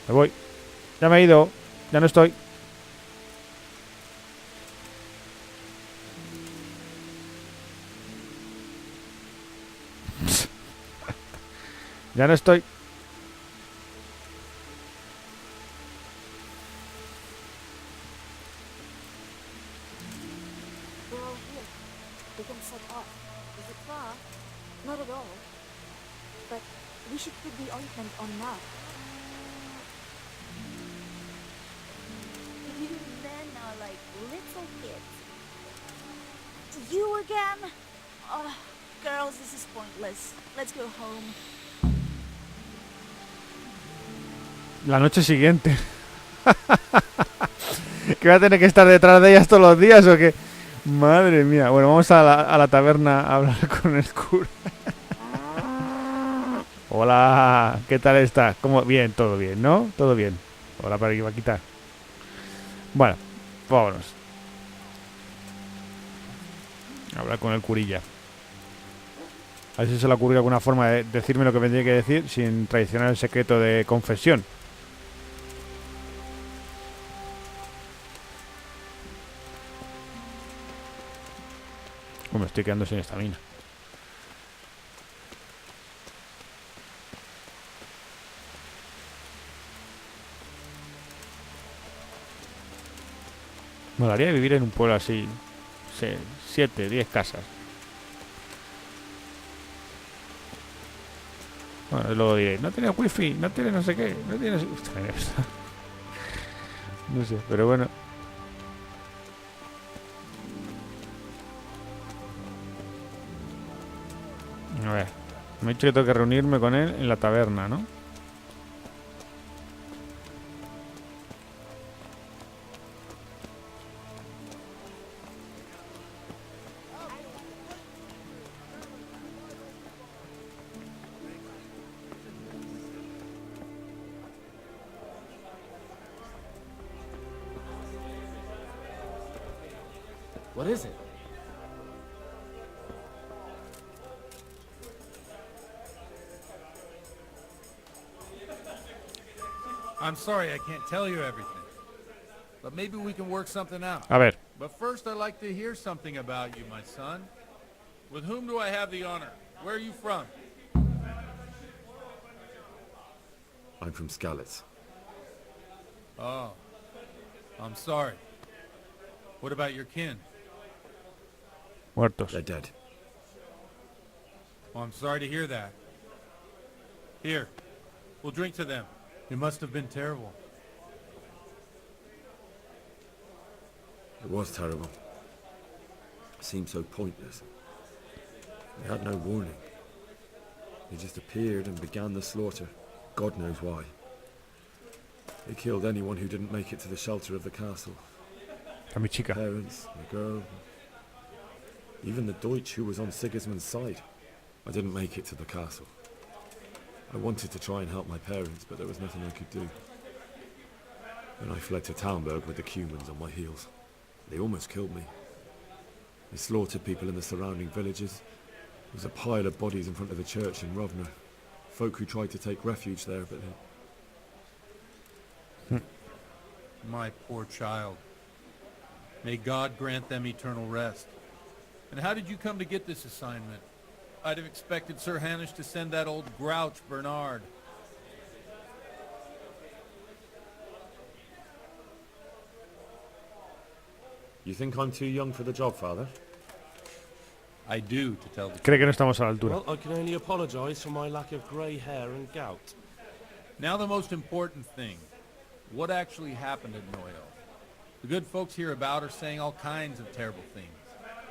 S1: Me voy. Ya me he ido. Ya no estoy. Ya no estoy.
S8: We're all here. We can set off. Is it far? Not at all. But we should put the ointment on now. You men are like little kids. You again? Oh, girls, this is pointless. Let's go home.
S1: La noche siguiente. ¿Que voy a tener que estar detrás de ellas todos los días o qué? Madre mía. Bueno, vamos a la taberna a hablar con el cura. Hola, ¿qué tal estás? ¿Cómo? Bien, todo bien, ¿no? Todo bien. Hola, para aquí va a quitar. Bueno, vámonos. Hablar con el curilla. A ver si se le ocurre alguna forma de decirme lo que me tiene que decir sin traicionar el secreto de confesión. Me estoy quedando sin estamina. Me molaría vivir en un pueblo así. 7, 10 casas. Bueno, luego diré, no tiene wifi, no tiene no sé qué, no tiene... No sé, pero bueno. A ver, me he dicho que tengo que reunirme con él en la taberna, ¿no?
S16: What is it?
S13: I'm sorry I can't tell you everything. But maybe we can work something out.
S1: A ver.
S13: But first I'd like to hear something about you, my son. With whom do I have the honor? Where are you from?
S4: I'm from Skalitz.
S13: Oh. I'm sorry. What about your kin?
S1: Muertos.
S4: They're dead.
S13: Well, I'm sorry to hear that. Here, we'll drink to them. It must have been terrible.
S4: It was terrible. It seemed so pointless. They had no warning. They just appeared and began the slaughter. God knows why. They killed anyone who didn't make it to the shelter of the castle.
S1: A mi chica.
S4: Parents, the girl, even the Deutsch who was on Sigismund's side. I didn't make it to the castle. I wanted to try and help my parents, but there was nothing I could do. Then I fled to Talmberg with the Cumans on my heels. They almost killed me. They slaughtered people in the surrounding villages. There was a pile of bodies in front of the church in Rovna. Folk who tried to take refuge there, but they...
S13: My poor child. May God grant them eternal rest. And how did you come to get this assignment? I'd have expected Sir Hanish to send that old grouch, Bernard.
S4: You think I'm too young for the job, Father?
S13: I do, to tell the truth.
S1: Cree que no estamos a la altura.
S17: Well, I can only apologise for my lack of grey hair and gout.
S13: Now the most important thing. What actually happened at Noyo? The good folks hereabout are saying all kinds of terrible things,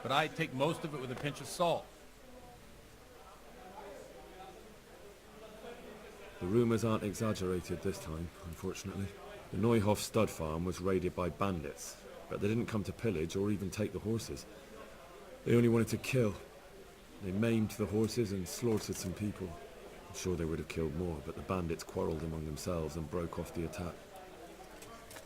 S13: but I take most of it with a pinch of salt.
S4: The rumours aren't exaggerated this time, unfortunately. The Neuhof stud farm was raided by bandits, but they didn't come to pillage or even take the horses. They only wanted to kill. They maimed the horses and slaughtered some people. I'm sure they would have killed more, but the bandits quarrelled among themselves and broke off the attack.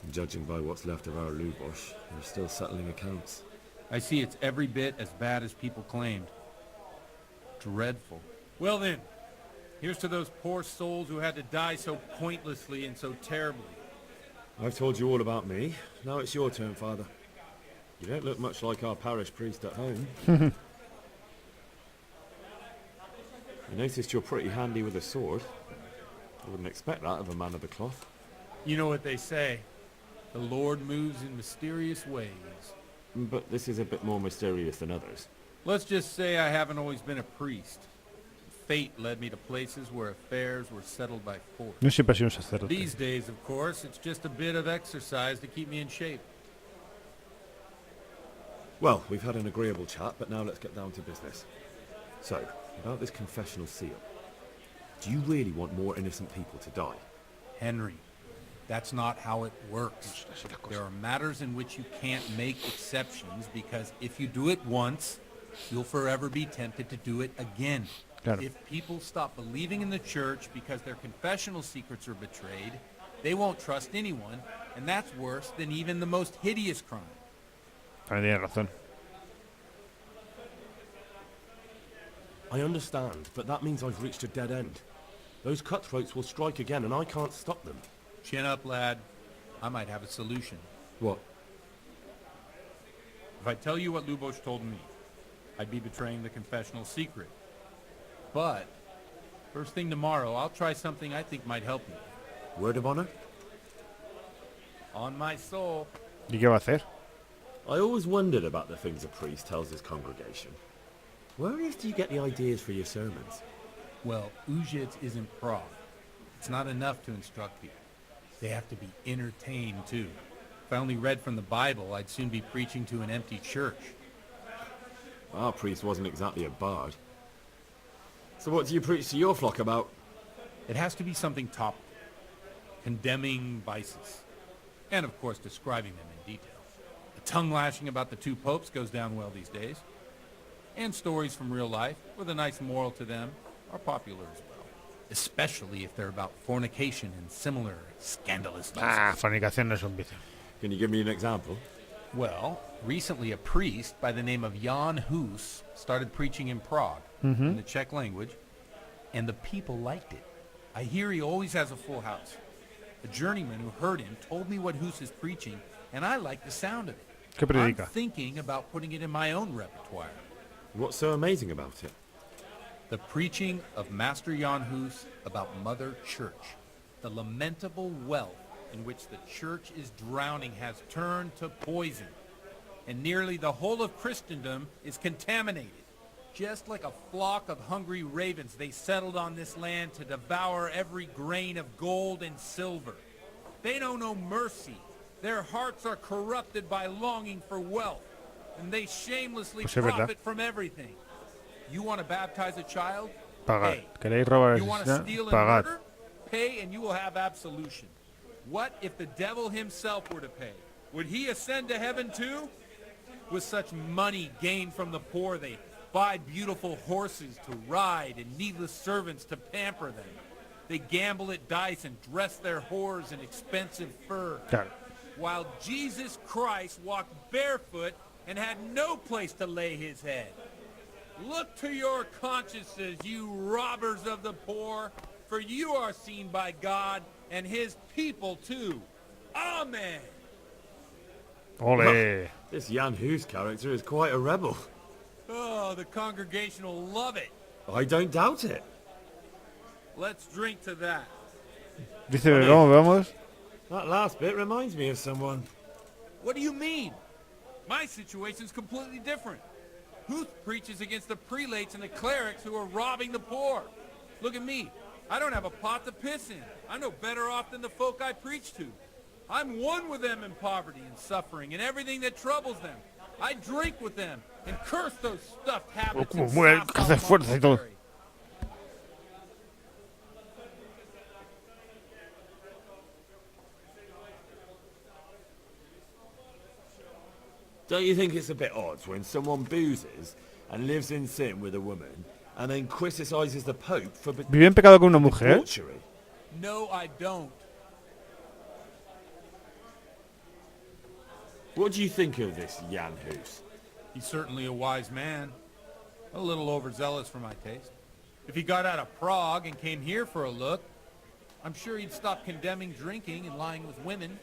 S4: And judging by what's left of our Lubosh, they're still settling accounts.
S13: I see it's every bit as bad as people claimed. Dreadful. Well then, here's to those poor souls who had to die so pointlessly and so terribly.
S4: I've told you all about me. Now it's your turn, Father. You don't look much like our parish priest at home. I noticed you're pretty handy with a sword. I wouldn't expect that of a man of the cloth.
S13: You know what they say. The Lord moves in mysterious ways.
S4: But this is a bit more mysterious than others.
S13: Let's just say I haven't always been a priest. Fate led me to places where affairs were settled by force.
S1: No siempre he sido un sacerdote.
S13: These days, of course, it's just a bit of exercise to keep me in shape.
S4: Well, we've had an agreeable chat, but now let's get down to business. So, about this confessional seal. Do you really want more innocent people to die?
S13: Henry, that's not how it works. There are matters in which you can't make exceptions because if you do it once, you'll forever be tempted to do it again.
S1: Claro.
S13: If people stop believing in the church because their confessional secrets are betrayed, they won't trust anyone, and that's worse than even the most hideous crime.
S1: También tienes razón.
S17: I understand, but that means I've reached a dead end. Those cutthroats will strike again, and I can't stop them.
S13: Chin up, lad. I might have a solution.
S4: What?
S13: If I tell you what Lubosh told me, I'd be betraying the confessional secret. But, first thing tomorrow, I'll try something I think might help you.
S4: Word of honor?
S13: On my soul.
S1: ¿Y qué va a hacer?
S4: I always wondered about the things a priest tells his congregation. Where on earth do you get the ideas for your sermons?
S13: Well, Uzice isn't Prague. It's not enough to instruct people. They have to be entertained, too. If I only read from the Bible, I'd soon be preaching to an empty church.
S4: Our priest wasn't exactly a bard. So what do you preach to your flock about?
S13: It has to be something topical. Condemning vices. And, of course, describing them in detail. The tongue-lashing about the two popes goes down well these days. And stories from real life, with a nice moral to them, are popular as well. Especially if they're about fornication and similar scandalous vices.
S1: Ah, fornicación no es un vicio.
S4: Can you give me an example?
S13: Well, recently a priest by the name of Jan Hus started preaching in Prague, in the Czech language, and the people liked it. I hear he always has a full house. A journeyman who heard him told me what Hus is preaching, and I like the sound of it.
S1: ¿Qué predica?
S13: I'm thinking about putting it in my own repertoire.
S4: What's so amazing about it?
S13: The preaching of Master Jan Hus about Mother Church. The lamentable wealth in which the church is drowning has turned to poison. And nearly the whole of Christendom is contaminated. Just like a flock of hungry ravens, they settled on this land to devour every grain of gold and silver. They know no mercy. Their hearts are corrupted by longing for wealth. And they shamelessly profit from everything. You want to baptize a child?
S1: Pagad.
S13: Pay.
S1: ¿Queréis robar
S13: You want to steal and
S1: Pagad.
S13: murder? Pay and you will have absolution. What if the devil himself were to pay? Would he ascend to heaven too? With such money gained from the poor, they buy beautiful horses to ride and needless servants to pamper them. They gamble at dice and dress their whores in expensive fur.
S1: Claro.
S13: While Jesus Christ walked barefoot and had no place to lay his head. Look to your consciences, you robbers of the poor, for you are seen by God and his people too. Amen.
S1: Ole.
S4: This Jan Hus character is quite a rebel.
S13: Oh, the congregation will love it.
S4: I don't doubt it.
S13: Let's drink to that.
S1: Dice, vamos.
S4: That last bit reminds me of someone.
S13: What do you mean? My situation's completely different. Huth preaches against the prelates and the clerics who are robbing the poor. Look at me. I don't have a pot to piss in. I'm no better off than the folk I preach to. I'm one with them in poverty and suffering and everything that troubles them. I drink with them and curse those stuffed habits.
S1: Como muere, que hace fuerza y todo.
S4: Don't you think it's a bit odd when someone boozes and lives in sin with a woman and then criticizes the Pope for
S1: ¿Vive en pecado con una mujer?
S4: debauchery?
S13: No, I don't.
S4: What do you think of this Jan Hus?
S13: He's certainly a wise man. A little overzealous for my taste. If he got out of Prague and came here for a look, I'm sure he'd stop condemning drinking and lying with women.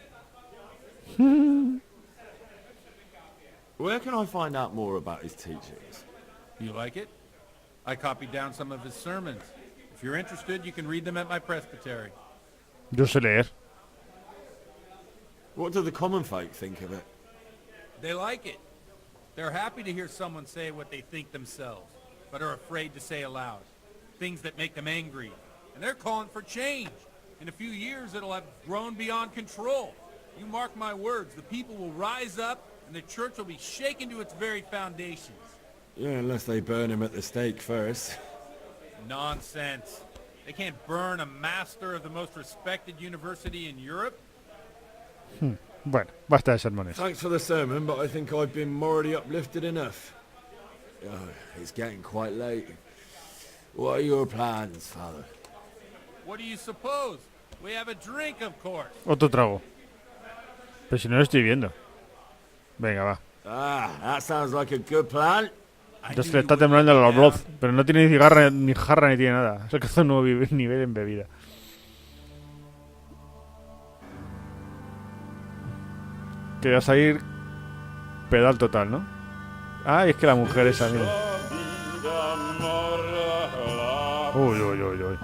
S4: Where can I find out more about his teachings?
S13: You like it? I copied down some of his sermons. If you're interested, you can read them at my presbytery.
S1: Yo sé leer.
S4: What do the common folk think of it?
S13: They like it. They're happy to hear someone say what they think themselves, but are afraid to say aloud. Things that make them angry. And they're calling for change. In a few years, it'll have grown beyond control. You mark my words, the people will rise up, and the church will be shaken to its very foundations.
S4: Yeah, unless they burn him at the stake first.
S13: Nonsense. They can't burn a master of the most respected university in Europe.
S1: Bueno, basta de sermones.
S4: Thanks for the sermon, but I think I've been morally uplifted enough. Oh, it's getting quite late. What are your plans, Father?
S13: What do you suppose? We have a drink, of course.
S1: Otro trago. Pero si no lo estoy viendo. Venga, va.
S4: Ah, that sounds like a good plan.
S1: Ya se le está temblando el voz, pero no tiene ni cigarra, ni jarra, ni tiene nada. Es que hace un nuevo nivel en bebida. Que va a salir pedal total, ¿no? Ah, y es que la mujer esa, mira. Uy, uy, uy, uy.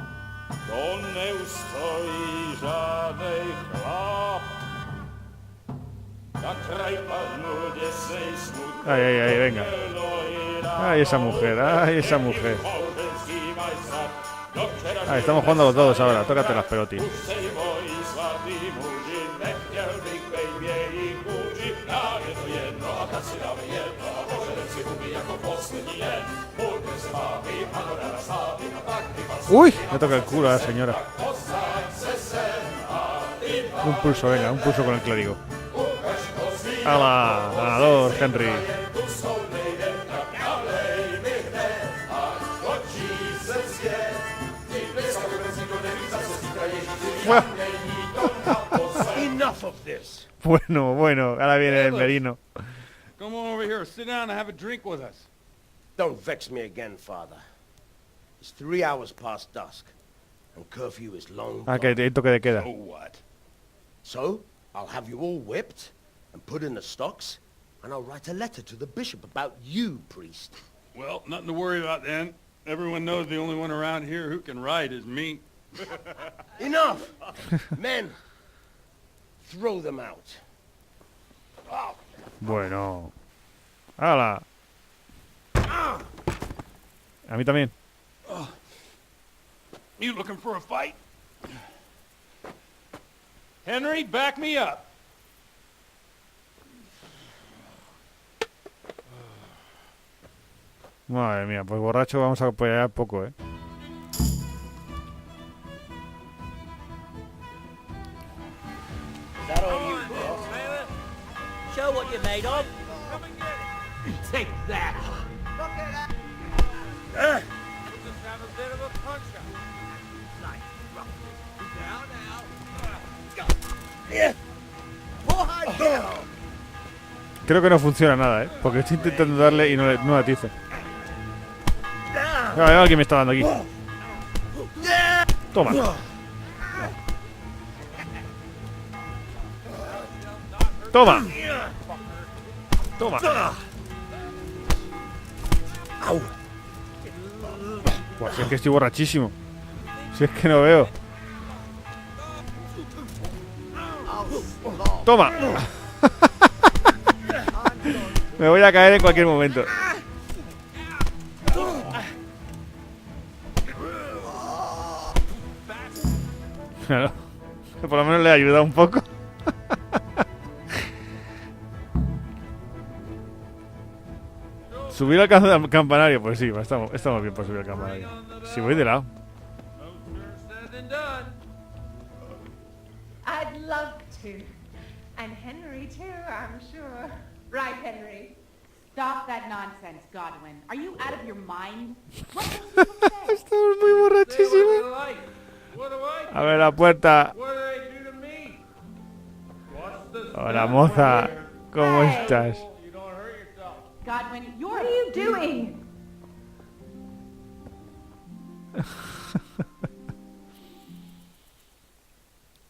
S1: Ay, ay, ay, venga. Ay, esa mujer, ay, esa mujer. Ay, estamos jugando los dos ahora, tócate las pelotis. Uy, me toca el culo a la señora. Un pulso, venga, un pulso con el clérigo. ¡Hala! Ganador, Henry.
S7: Enough of this.
S1: Bueno, bueno, ahora viene el merino.
S6: Come on over here, sit down and have a drink with us.
S7: Don't vex me again, Father. It's 3 hours past dusk, and curfew is long
S1: Ah,
S7: gone.
S1: que hay toque de queda.
S7: So what? So, I'll have you all whipped and put in the stocks, and I'll write a letter to the bishop about you, priest.
S6: Well, nothing to worry about then. Everyone knows the only one around here who can ride is me.
S7: Enough! Men, throw them out. Oh.
S1: Bueno. ¡Hala! A mí también.
S6: You looking for a fight? Henry, back me up.
S1: Madre mía, pues borracho vamos a pelear poco, ¿eh?
S6: know what you're made of.
S16: Take that.
S6: Look at that. We'll just have a bit of a punch up. Nice. Down, now.
S1: Creo que no funciona nada, ¿eh? Porque estoy intentando darle y no la atizo. Mira, alguien me está dando aquí. Toma. Toma. Toma. Buah, si es que estoy borrachísimo. Si es que no veo. Toma. Me voy a caer en cualquier momento. Claro. Por lo menos le he ayudado un poco. ¿Subir al campanario? Pues sí, estamos bien por subir al campanario. Si voy de lado.
S18: I'd love to. And Henry too, I'm sure. Right, Henry. Stop that nonsense, Godwin. Are you out of your mind?
S1: Estamos muy borrachísimos. A ver la puerta. Hola, moza. ¿Cómo estás?
S18: Godwin, what are you doing?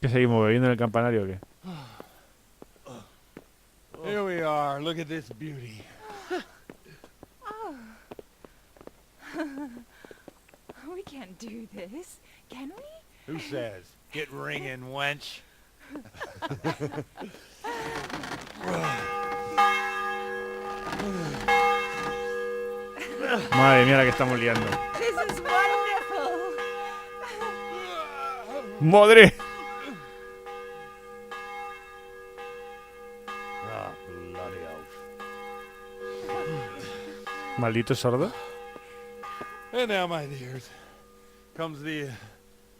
S1: ¿Qué seguimos bebiendo en el campanario o qué?
S19: Here we are. Look at this beauty.
S12: We can't do this, can we?
S19: Who says? Get ringing, wench.
S1: Madre mía la que estamos liando.
S18: This is wonderful.
S1: ¡Madre!
S19: Ah, bloody oath.
S1: Maldito sordo.
S19: And now, my dears, comes the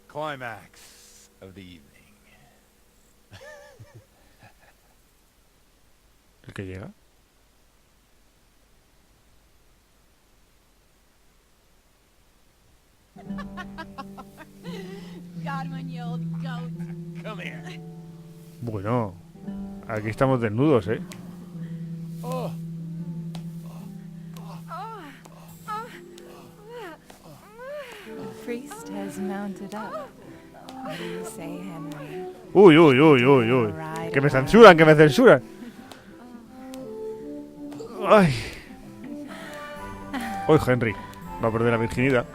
S19: climax of the evening.
S1: ¿El que llega?
S18: Godwin, you old goat.
S19: Come here.
S1: Bueno, aquí estamos desnudos, ¿eh?
S19: Oh.
S12: The priest has mounted up. What do you say, Henry?
S1: Uy, uy, uy, uy, uy. Que me censuran, que me censuran. Ay. Hoy Henry va a perder la virginidad.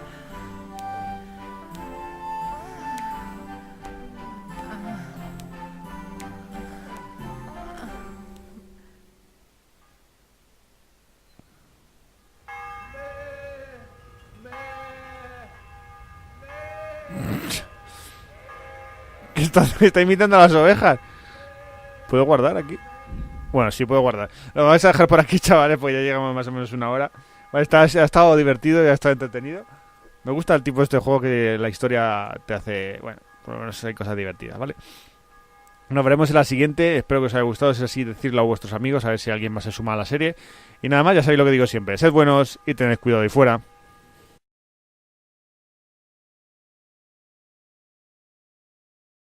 S1: Está imitando a las ovejas. ¿Puedo guardar aquí? Bueno, sí puedo guardar. Lo vamos a dejar por aquí, chavales, pues ya llegamos más o menos una hora. Vale, ha estado divertido y ha estado entretenido. Me gusta el tipo de este juego que la historia te hace... Bueno, por lo menos hay cosas divertidas, ¿vale? Nos veremos en la siguiente. Espero que os haya gustado. Si es así, decirlo a vuestros amigos, a ver si alguien más se suma a la serie. Y nada más, ya sabéis lo que digo siempre. Sed buenos y tened cuidado ahí fuera.